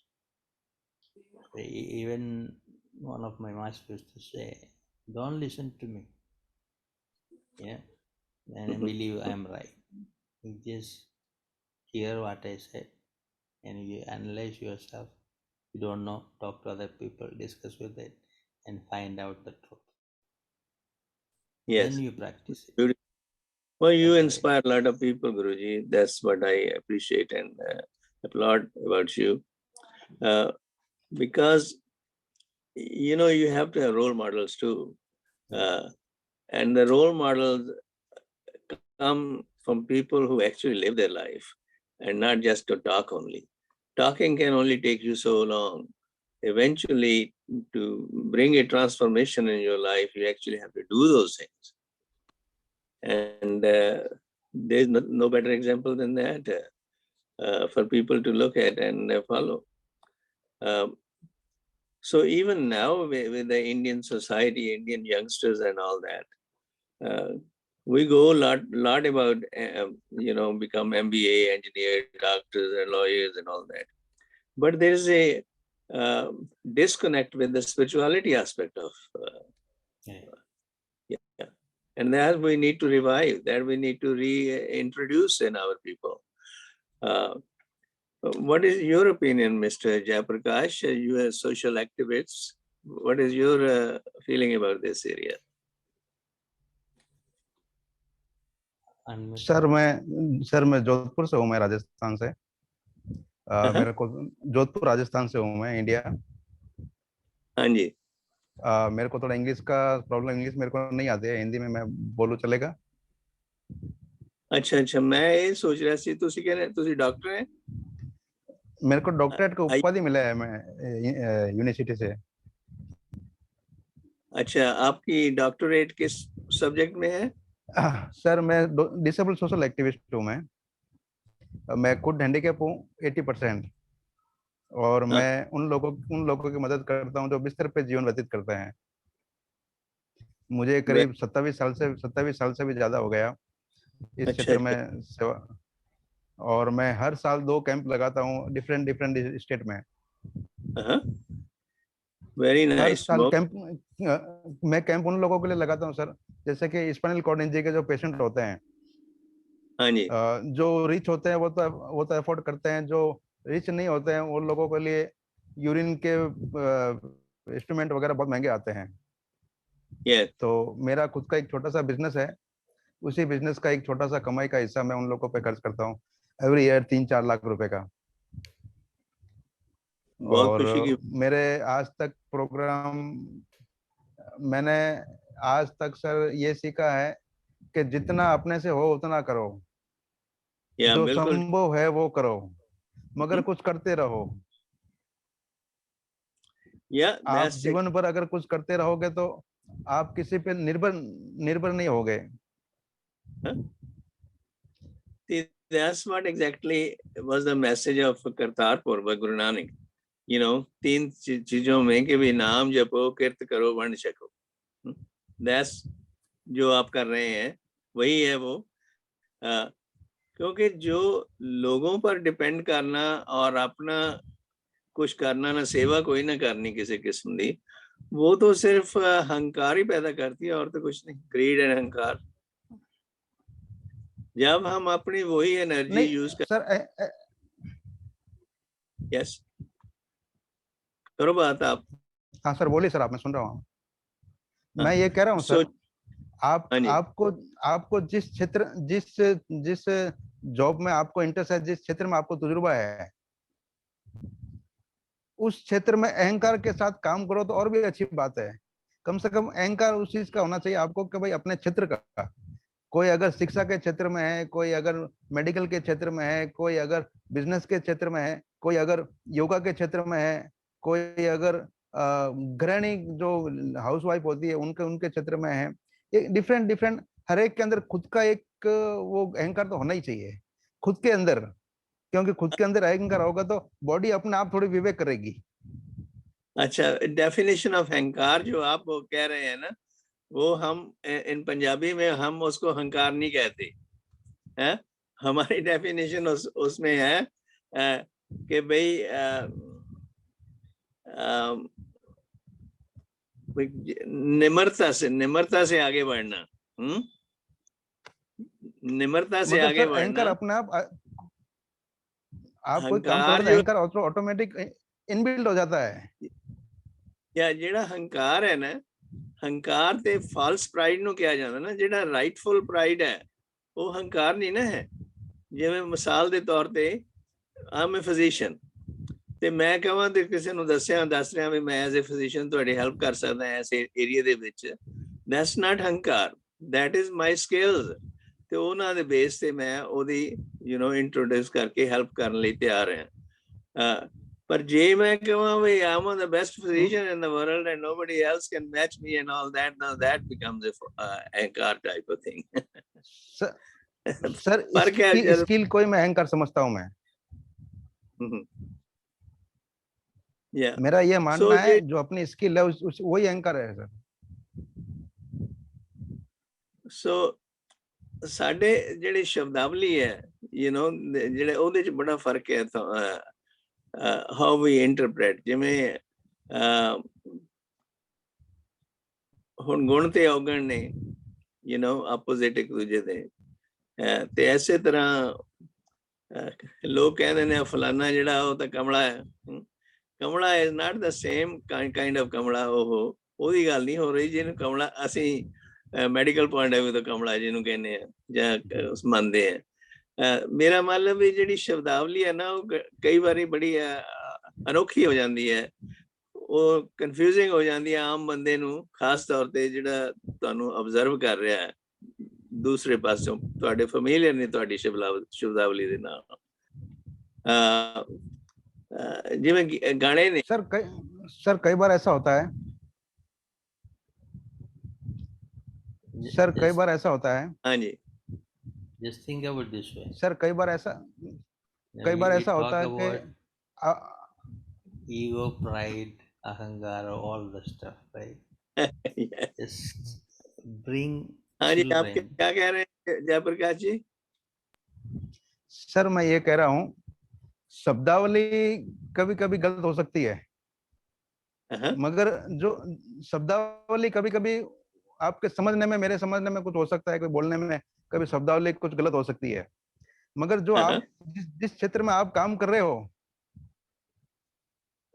Even one of my masters used to say, "Don't listen to me, yeah, and I believe I am right. You just hear what I said, and you analyze yourself. You don't know, talk to other people, discuss with it, and find out the truth. Yes. Then you practice it." Beautiful. Well, you That's inspire a lot of people, Guruji. That's what I appreciate and applaud about you. Because, you know, you have to have role models too. And the role models come from people who actually live their life and not just to talk only. Talking can only take you so long. Eventually, to bring a transformation in your life, you actually have to do those things. And there's no better example than that for people to look at and follow. So even now with the Indian society, Indian youngsters and all that, we go a lot about, you know, become MBA, engineer, doctors and lawyers and all that. But there is a disconnect with the spirituality aspect of and that we need to revive, that we need to reintroduce in our people. What is your opinion, Mr. Jayaprakash? You are social activists. What is your feeling about this area? Sir मैं जोधपुर से हूँ, मैं राजस्थान से। मेरे को जोधपुर राजस्थान से हूँ मैं, इंडिया। हाँ जी। मेरे को थोड़ा इंग्लिश का प्रॉब्लम, इंग्लिश मेरे को नहीं आती है, हिंदी में मैं बोलूं चलेगा? अच्छा अच्छा, मैं ये सोच रहा सी तुसी कह रहे तुसी डॉक्टर हैं? मेरे को डॉक्टरेट का उपाधि मिला है मैं यूनिवर्सिटी से। अच्छा, आपकी डॉक्टरेट किस सब्जेक्ट में है? सर मैं डिसेबल सोशल एक्टिविस्ट हूँ। मैं खुद हैंडीकैप हूँ 80%, और मैं उन लोगों की मदद करता हूँ जो बिस्तर पे जीवन व्यतीत करते हैं। मुझे करीब 27 साल से भी ज्यादा हो गया इस क्षेत्र में सेवा, और मैं हर साल 2 कैंप लगाता हूँ डिफरेंट स्टेट में। Very nice. हर साल कैंप मैं कैंप उन लोगों के लिए लगाता हूँ सर, जैसे कि स्पाइनल कॉर्ड इंजरी के जो पेशेंट होते हैं। हाँ जी। जो रिच होते हैं वो तो अफोर्ड करते हैं, जो रिच नहीं होते हैं उन लोगों के लिए यूरिन के इंस्ट्रूमेंट वगैरह बहुत महंगे आते हैं। तो मेरा खुद का एक छोटा सा बिजनेस है, उसी बिजनेस का एक छोटा सा कमाई का हिस्सा मैं उन लोगों पे खर्च करता हूँ एवरी ईयर 3-4 लाख रुपए का। और मेरे आज तक प्रोग्राम, मैंने आज तक सर ये सीखा है कि जितना अपने से हो उतना करो, जो संभव है वो करो, मगर कुछ करते रहो। आप जीवन भर अगर कुछ करते रहोगे तो आप किसी पे निर्भर नहीं होगे। That's what exactly was the message of Kartarpur by Guru Nanak. You know, 3 चीजों में कि भी नाम जपो, कीर्त करो, वर्ण छको। That's जो आप कर रहे हैं वही है वो। क्योंकि जो लोगों पर डिपेंड करना और अपना कुछ करना ना सेवा कोई ना करनी किसी किस्म दी, वो तो सिर्फ अहंकार ही पैदा करती है और तो कुछ नहीं, ग्रीड एंड अहंकार। जब हम अपनी वही एनर्जी नहीं यूज कर, सर, यस करो बात आप। हाँ सर बोलिए सर, आप, मैं सुन रहा हूँ। हाँ, मैं ये कह रहा हूँ सो सर, आप हाँ जी, आपको जिस क्षेत्र, जिस जॉब में आपको इंटरेस्ट है, जिस क्षेत्र में आपको तजुर्बा है, उस क्षेत्र में अहंकार के साथ काम करो तो और भी अच्छी बात है। कम से कम अहंकार उस चीज का होना चाहिए आपको कि भाई अपने क्षेत्र का, कोई अगर शिक्षा के क्षेत्र में है, कोई अगर मेडिकल के क्षेत्र में है, कोई अगर बिजनेस के क्षेत्र में है, कोई अगर योगा के क्षेत्र में है, कोई अगर गृहिणी जो हाउस वाइफ होती है उनके उनके क्षेत्र में है, एक डिफरेंट डिफरेंट, हर एक के अंदर खुद का एक वो अहंकार तो होना ही चाहिए खुद के अंदर, क्योंकि खुद के अंदर अहंकार होगा तो बॉडी अपने आप थोड़ी विवेक करेगी। अच्छा डेफिनेशन ऑफ अहंकार जो आप वो कह रहे हैं ना, वो हम इन पंजाबी में हम उसको अहंकार नहीं कहते हैं। हमारी डेफिनेशन उसमें है कि भाई निम्रता से आगे बढ़ना। निम्रता से मतलब आगे सर बढ़ना। अहंकार अपने आप कोई काम हंकार करोगे तो जो अहंकार ऑटोमेटिक इनबिल्ट हो जाता है। या जेड़ा हंकार है ना, हंकार ते फाल्स प्राइड नु कहा जाता ना, जेड़ा राइटफुल प्राइड है वो हंकार नहीं ना है। जिवें मिसाल दे तौर ते आई एम ए फिजिशियन ਤੇ ਮੈਂ ਕਹਾਂ ਤੇ ਕਿਸੇ ਨੂੰ ਦੱਸ ਰਿਹਾ ਵੀ ਮੈਂ ਐਜ਼ ਅ ਫਿਜ਼ੀਸ਼ੀਅਨ ਤੁਹਾਡੀ ਹੈਲਪ ਕਰ ਸਕਦਾ ਐਸ ਏਰੀਆ ਦੇ ਵਿੱਚ, ਦੈਟਸ ਨਾਟ ਹੰਕਾਰ, ਦੈਟ ਇਜ਼ ਮਾਈ ਸਕਿੱਲਸ। ਤੇ ਉਹਨਾਂ ਦੇ ਬੇਸ ਤੇ ਮੈਂ ਉਹਦੀ ਇੰਟਰੋਡਿਊਸ ਕਰਕੇ ਹੈਲਪ ਕਰਨ ਲਈ ਤਿਆਰ ਹਾਂ। ਪਰ ਜੇ ਮੈਂ ਕਹਾਂ ਵੀ am the best physician in the world and nobody else can match me and all that, now that becomes a अहंकार टाइप ऑफ थिंग। सर पर क्या स्किल को ही मैं अहंकार समझता हूं मैं। मेरा ये मानना है जो अपनी स्किल है वही अहंकार है सर। सो ਸਾਡੇ ਜਿਹੜੇ ਸ਼ਬਦਾਵਲੀ ਹੈ ਜਿਹੜੇ ਉਹਦੇ ਚ ਬੜਾ ਫਰਕ ਹੈ ਹਾਊ ਵੀ ਇੰਟਰਪ੍ਰੈਟ। ਜਿਵੇਂ ਹੁਣ ਗੁਣ ਤੇ ਔਗਣ ਨੇ ਆਪੋਜ਼ਿਟ ਇੱਕ ਦੂਜੇ ਦੇ, ਤੇ ਐਸੇ ਤਰ੍ਹਾਂ ਲੋਕ ਕਹਿੰਦੇ ਨੇ ਫਲਾਨਾ ਜਿਹੜਾ ਉਹ ਤਾਂ ਕਮਲਾ ਹੈ। ਕਮਲਾ is not the same kind of ਕਮਲਾ। ਉਹਦੀ ਗੱਲ ਨਹੀਂ ਹੋ ਰਹੀ ਜਿਹਨੂੰ ਕਮਲਾ ਅਸੀਂ ਮੈਡੀਕਲ ਪੁਆਇੰਟ ਆਫ ਵਿਊ ਤੋਂ ਕਮਲਾ ਜਿਹਨੂੰ ਕਹਿੰਦੇ ਆ ਜਾਂ ਮੰਨਦੇ ਆ। ਮੇਰਾ ਮਤਲਬ ਵੀ ਜਿਹੜੀ ਸ਼ਬਦਾਵਲੀ ਹੈ ਨਾ ਉਹ ਕਈ ਵਾਰੀ ਬੜੀ ਅਨੋਖੀ ਹੋ ਜਾਂਦੀ ਹੈ, ਉਹ ਕਨਫਿਊਜ਼ਿੰਗ ਹੋ ਜਾਂਦੀ ਹੈ ਆਮ ਬੰਦੇ ਨੂੰ, ਖਾਸ ਤੌਰ ਤੇ ਜਿਹੜਾ ਤੁਹਾਨੂੰ ਆਬਜ਼ਰਵ ਕਰ ਰਿਹਾ ਹੈ ਦੂਸਰੇ ਪਾਸੋਂ, ਤੁਹਾਡੇ ਫੈਮਿਲੀਅਰ ਨੇ ਤੁਹਾਡੀ ਸ਼ਬਦਾਵਲੀ ਦੇ ਨਾਲ। ਜਿਵੇਂ ਗਾਣੇ ਨੇ सर कई बार ऐसा होता है सर, कई बार ऐसा होता है। हाँ जी, just think about this way. Sir कई बार ऐसा होता है कि ego, pride, ahangar, all the stuff, right? yes. Just bring हाँ जी, आप children. क्या कह रहे हैं जयप्रकाश जी? सर मैं ये कह रहा हूँ शब्दावली कभी कभी गलत हो सकती है, मगर जो शब्दावली कभी कभी आपके समझने में, मेरे समझने में कुछ हो सकता है, कोई बोलने में कभी शब्दावली कुछ गलत हो सकती है, मगर जो आप जिस क्षेत्र में आप काम कर रहे हो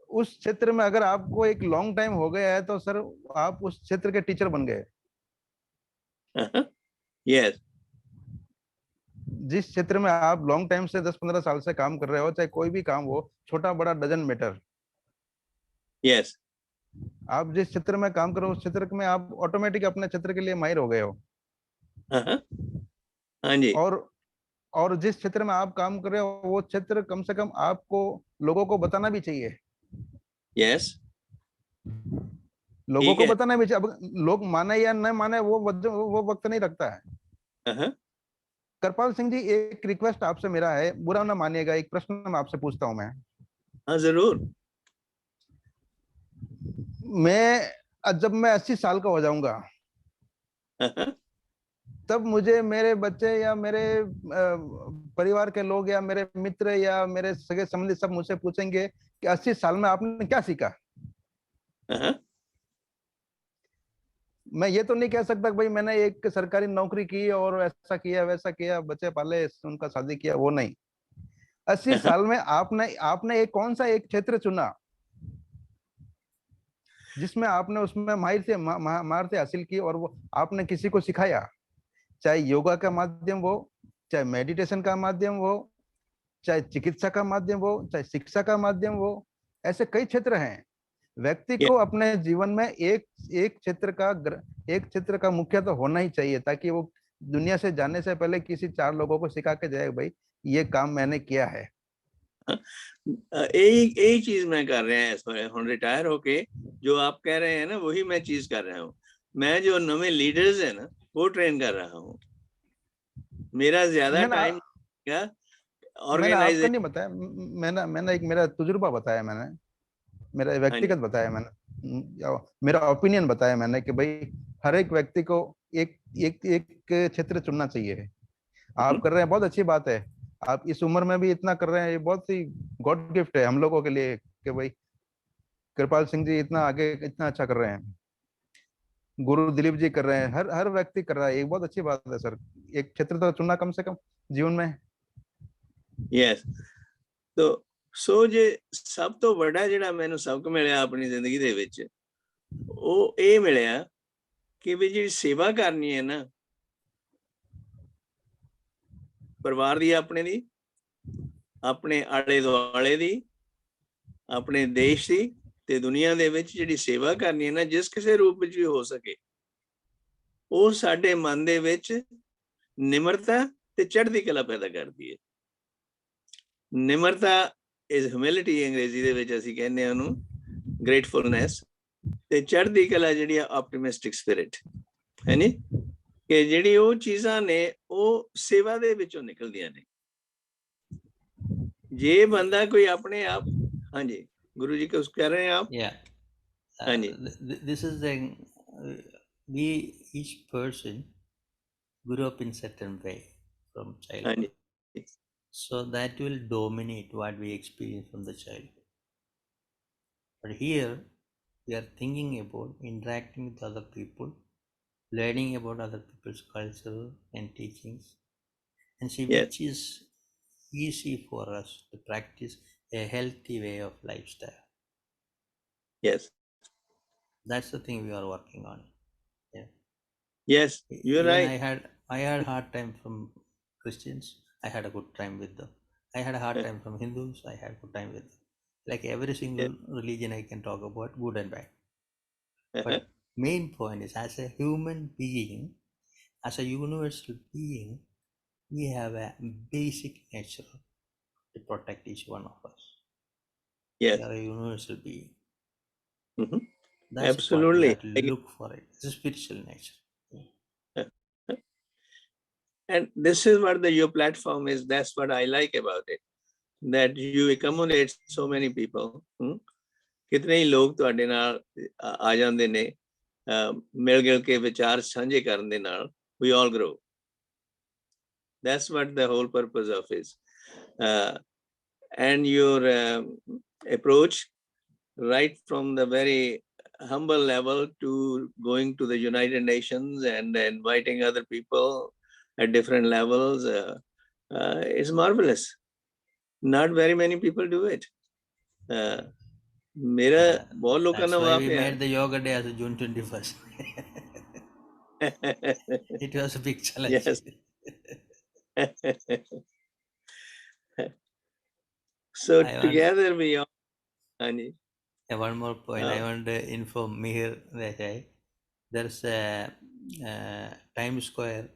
उस क्षेत्र में अगर आपको एक लॉन्ग टाइम हो गया है तो सर आप उस क्षेत्र के टीचर बन गए। यस, जिस क्षेत्र में आप लॉन्ग टाइम से 10-15 साल से काम कर रहे हो, चाहे कोई भी काम हो, छोटा बड़ा डजंट मैटर। यस, आप जिस क्षेत्र में काम कर रहे हो उस क्षेत्र में आप ऑटोमेटिक अपने क्षेत्र के लिए माहिर हो गए हो। हाँ जी। और जिस क्षेत्र में आप काम कर रहे हो वो क्षेत्र कम से कम आपको लोगों को बताना भी चाहिए। यस, लोगों को बताना भी चाहिए। अब लोग माने या न माने वो वक्त नहीं रखता है। कृपाल सिंह जी, एक रिक्वेस्ट आपसे मेरा है, बुरा ना मानिएगा, एक प्रश्न मैं आपसे पूछता हूं मैं। हाँ जरूर। जब मैं 80 साल का हो जाऊंगा तब मुझे मेरे बच्चे या मेरे परिवार के लोग या मेरे मित्र या मेरे सगे संबंधी सब मुझसे पूछेंगे कि 80 साल में आपने क्या सीखा। Uh-huh. मैं ये तो नहीं कह सकता कि भाई मैंने एक सरकारी नौकरी की और ऐसा किया वैसा किया, बच्चे पाले, उनका शादी किया, वो नहीं। 80 Uh-huh. साल में आपने आपने एक कौन सा एक क्षेत्र चुना जिसमें आपने उसमें महारतें हासिल की और वो आपने किसी को सिखाया, चाहे योगा का माध्यम हो, चाहे मेडिटेशन का माध्यम हो, चाहे चिकित्सा का माध्यम हो, चाहे शिक्षा का माध्यम हो। ऐसे कई क्षेत्र हैं। व्यक्ति Yeah. को अपने जीवन में एक एक क्षेत्र का मुख्य तो होना ही चाहिए, ताकि वो दुनिया से जाने से पहले किसी 4 लोगों को सिखा के जाए, भाई ये काम मैंने किया है। यही चीज मैं कर रहे हैं इस पर, हम रिटायर होके जो आप कह रहे हैं ना वही मैं चीज कर रहा हूँ। मैं जो नए लीडर्स है ना वो ट्रेन कर रहा हूँ। मेरा ज्यादा मैंने टाइम मैंने आपका ऑर्गेनाइजेशन। नहीं बताया, मैंने एक मेरा तजुर्बा बताया, मैंने मेरा हाँ जी। व्यक्तिगत बताया, मैंने मेरा ओपिनियन बताया मैंने कि भाई हर एक व्यक्ति को एक एक एक क्षेत्र चुनना चाहिए। आप कर रहे हैं, बहुत अच्छी बात है। आप इस उम्र में भी इतना कर रहे हैं, ये बहुत ही गॉड गिफ्ट है हम लोगों के लिए कि भाई कृपाल सिंह जी इतना आगे इतना अच्छा कर रहे हैं, गुरु दिलीप जी कर रहे हैं, हर हर व्यक्ति कर रहा है, ये बहुत अच्छी बात है सर। एक क्षेत्र तो चुनना कम से कम जीवन में। यस। तो ਸੋ ਜੇ ਸਭ ਤੋਂ ਵੱਡਾ ਜਿਹੜਾ ਮੈਨੂੰ ਸਬਕ ਮਿਲਿਆ ਆਪਣੀ ਜ਼ਿੰਦਗੀ ਦੇ ਵਿੱਚ ਉਹ ਇਹ ਮਿਲਿਆ ਕਿ ਵੀ ਜਿਹੜੀ ਸੇਵਾ ਕਰਨੀ ਹੈ ਨਾ ਪਰਿਵਾਰ ਦੀ, ਆਪਣੇ ਆਲੇ ਦੁਆਲੇ ਦੀ, ਆਪਣੇ ਦੇਸ਼ ਦੀ ਤੇ ਦੁਨੀਆ ਦੇ ਵਿੱਚ ਜਿਹੜੀ ਸੇਵਾ ਕਰਨੀ ਹੈ ਨਾ, ਜਿਸ ਕਿਸੇ ਰੂਪ ਵਿੱਚ ਵੀ ਹੋ ਸਕੇ, ਉਹ ਸਾਡੇ ਮਨ ਦੇ ਵਿੱਚ ਨਿਮਰਤਾ ਤੇ ਚੜ੍ਹਦੀ ਕਲਾ ਪੈਦਾ ਕਰਦੀ ਹੈ। ਨਿਮਰਤਾ ਇਜ਼ ਹਿਊਮਿਲਿਟੀ, ਅੰਗਰੇਜ਼ੀ ਦੇ ਵਿੱਚ ਅਸੀਂ ਕਹਿੰਦੇ ਹਾਂ ਉਹਨੂੰ ਗ੍ਰੇਟਫੁਲਨੈਸ, ਤੇ ਚੜ੍ਹਦੀ ਕਲਾ ਜਿਹੜੀ ਆ ਆਪਟਿਮਿਸਟਿਕ ਸਪਿਰਿਟ ਹੈ ਨੀ, ਕਿ ਜਿਹੜੀ ਉਹ ਚੀਜ਼ਾਂ ਨੇ ਉਹ ਸੇਵਾ ਦੇ ਵਿੱਚੋਂ ਨਿਕਲਦੀਆਂ ਨੇ। ਜੇ ਬੰਦਾ ਕੋਈ ਆਪਣੇ ਆਪ, ਹਾਂਜੀ ਗੁਰੂ ਜੀ ਕੁਝ ਕਹਿ ਰਹੇ हैं आप? Yeah. हाँ जी। This is the we each person grew up in certain way from हाँ childhood, ji. so that will dominate what we experience from the childhood. But here we are thinking about interacting with other people, learning about other people's culture and teachings, and see Yes. which is easy for us to practice a healthy way of lifestyle. Yes. That's the thing we are working on. Yeah. Yes, you're Even right. I had hard time from Christians. I had a good time with them. I had a hard time from Hindus. I had good time with them. Like every single religion, I can talk about good and bad. But main point is, as a human being, as a universal being, we have a basic nature to protect each one of us. Yes. We are a universal being. Mhm. That's Absolutely. what we have to look for it. It's a spiritual nature. And this is what your platform is. That's what I like about it. That you accommodate so many people. कितने ही लोग ਤੁਹਾਡੇ ਨਾਲ ਆ ਜਾਂਦੇ ਨੇ, ਮਿਲ ਗਿਲ ਕੇ ਵਿਚਾਰ ਸਾਂਝੇ ਕਰਨ ਦੇ ਨਾਲ we all grow. That's what the whole purpose of is. And your approach, right from the very humble level to going to the United Nations and inviting other people at different levels, is marvelous. Not very many people do it. मेरा बहुत लोगों That's ने why वहाँ we पे made the yoga day as a June 21st. It was a big challenge. Yes. So together we all. One more point I want to inform Mihir that there's a Times Square.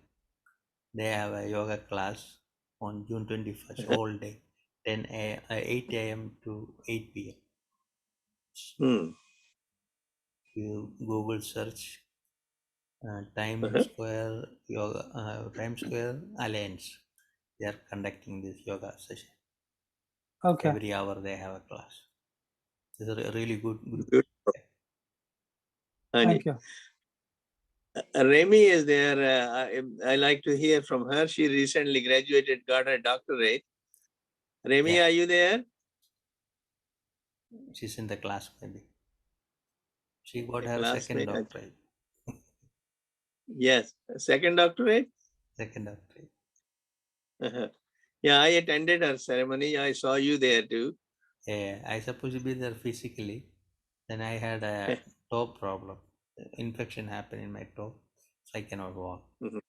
They have a yoga class on June 21st, all day, 8 a.m. to 8 p.m. You Google search Times Square Yoga, Times Square Alliance. They are conducting this yoga session. Okay. Every hour they have a class. It's a really good. Thank you. Remy is there. I like to hear from her. She recently graduated, got her doctorate. Remy, Yeah. are you there? She's in the class maybe. She got A her second classmate. doctorate. Yes, second doctorate. Second doctorate. Yeah, I attended her ceremony. I saw you there too. Yeah, I supposed to be there physically. Then I had a toe problem. Infection happened in my toe, so I cannot walk. Mhm.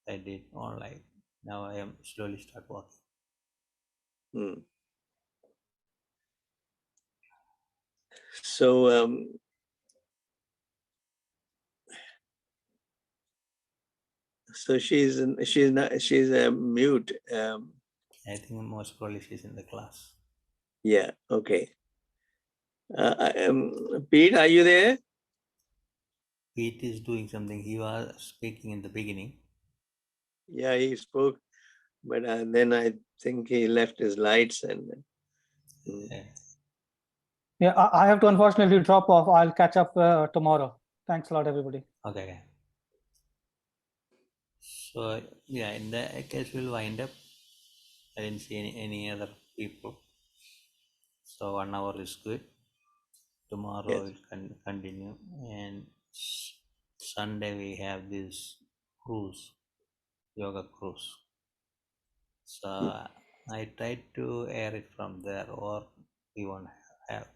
I did online. Now I am slowly start walking. Hmm. So so she's a mute. I think most probably she's in the class. Yeah. Okay. Pete, are you there? Pete is doing something. He was speaking in the beginning. Yeah, he spoke, but then I think he left his lights and. Yeah. Yeah, I have to unfortunately drop off. I'll catch up tomorrow. Thanks a lot, everybody. Okay. So yeah, in that case we'll wind up. I didn't see any other people. So 1 hour is good. Tomorrow Yes. we'll continue, and Sunday we have this cruise, yoga cruise. So I tried to air it from there, or we won't have.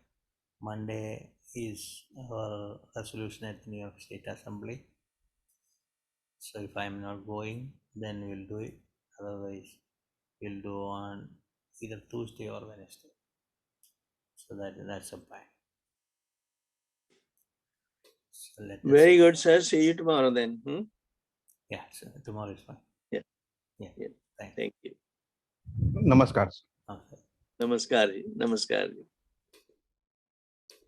Monday is our resolution at the New York State Assembly. So if I'm not going, then we'll do it. Otherwise, we'll do on either Tuesday or Wednesday. So that's a plan. So let us Very see. good, sir. See you tomorrow then. Yeah, so tomorrow is fine. Yeah. Yeah. Yeah. Thanks. Thank you. Namaskar. Okay. Namaskar. Namaskar.